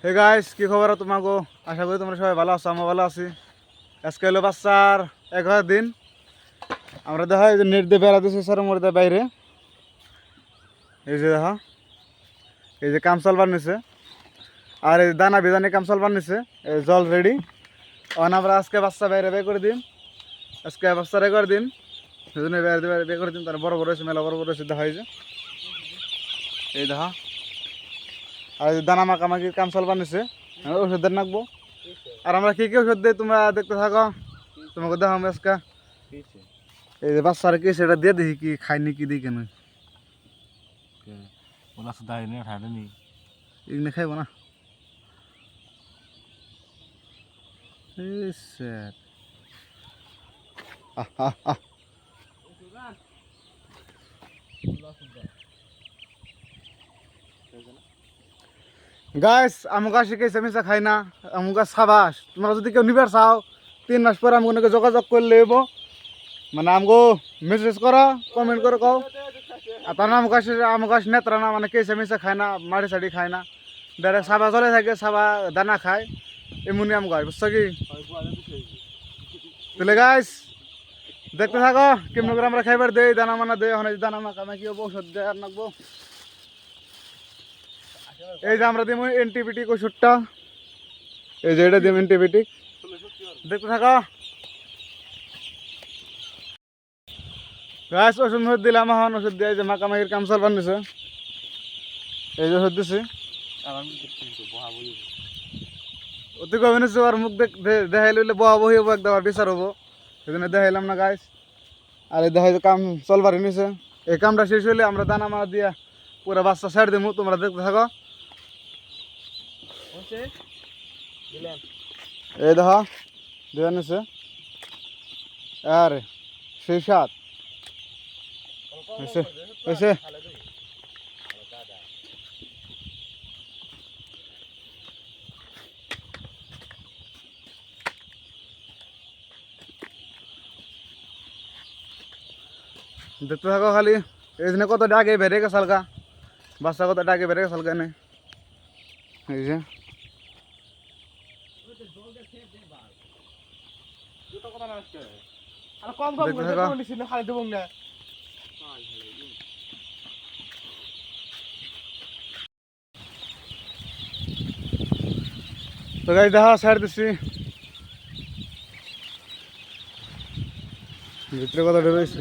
Hey guys, কি খবর তোমাকে? আশা করি তোমরা সবাই ভালো আছো, আমি ভালো আছি। আজকে হলো বাচ্চার 11 দিন। আমরা দেখা এই যে নেট দিয়ে বেড়া দিচ্ছি স্যার মরিতে বাইরে। এই যে দেখা এই যে কামসাল বানিয়েছে, আর এই দানা বিজানি কামসাল বানিয়েছে, এই জল রেডি। অন আমরা আজকে বাচ্চা বাইরে বের করে দিন, আজকে বাচ্চার 11 দিন, সেজন্য বাইরে বের করে দিন। তারা বড় বড় হয়েছে, মেলা বড় বড় হয়েছে, দেখা হয়েছে এই দেখা। আর এই দানা মাখামাখি কামসাল বানিয়েছে, ওষুধ দেন রাখবো। আর আমরা কি কি ওষুধ দিই তোমরা দেখতে থাকো, তোমাকে দেখো আজকে। এই যে বাচ্চারা কি সেটা দিয়ে দেখি কি খাইনি কি দিই কেন এগুলো খাইব না। গাছ আমুকা শিখেছে মিশা খাই না, আমুকা সাবাস। তোমরা যদি কেউ নিবার চাও 3 মাস পরে আমাকে যোগাযোগ করলে এবো, মানে আমগো মেসেজ করো, কমেন্ট করে কও। আর তার নাম আমুকাশ নেত্রা না, মানে কেসে মিশা খায় না, মাড়ি সাড়ি খায় না, ডাইরেক্ট সাবা চলে থাকে, সাবা দানা খায়, এমনি আম গাছ, বুঝছো কি? তাহলে গাছ দেখতে থাকো কেমন করে আমরা খাইবার দেই, দানা মানা দেই। এখন দানা মাখা মাখি ঔষধ দেয় আর নাকবো। এই যে আমরা দিব অ্যান্টিবায়োটিক ওষুধটা, এই যে এটা দিব অ্যান্টিবায়োটিক, দেখতে থাকো গাছ। ওষুধ দিলাম, এখন ওষুধ দিয়ে যে মাখামাখির কামসাল বানিয়েছে, এই যে ওষুধ দিছি। অতি কমে নিচ্ছে, আর মুখ দেখাই লইলে বহা বহি হবো, একদম আর বিচার হবো, সেই জন্য দেখাইলাম না গাছ। আর এই দেখাই যে কাম চলবার নিছে, এই কামটা শেষ হইলে আমরা দানা মারা দিয়া পুরো বাচ্চা ছাড় দেবো, তোমরা দেখতে থাকো। এই দেখো দিয়ে নিছে, আরে সেই সাত হয়েছে। দেখতে থাকো খালি। এই জন্য কত ডাকে বেড়ে গেছে হালকা, বাচ্চা কত ডাকে বেড়ে গেছে হালকা নেই, এই যে তো গাছ দেখা ছাড় দিচ্ছি, ভিতরে কত রয়েছে।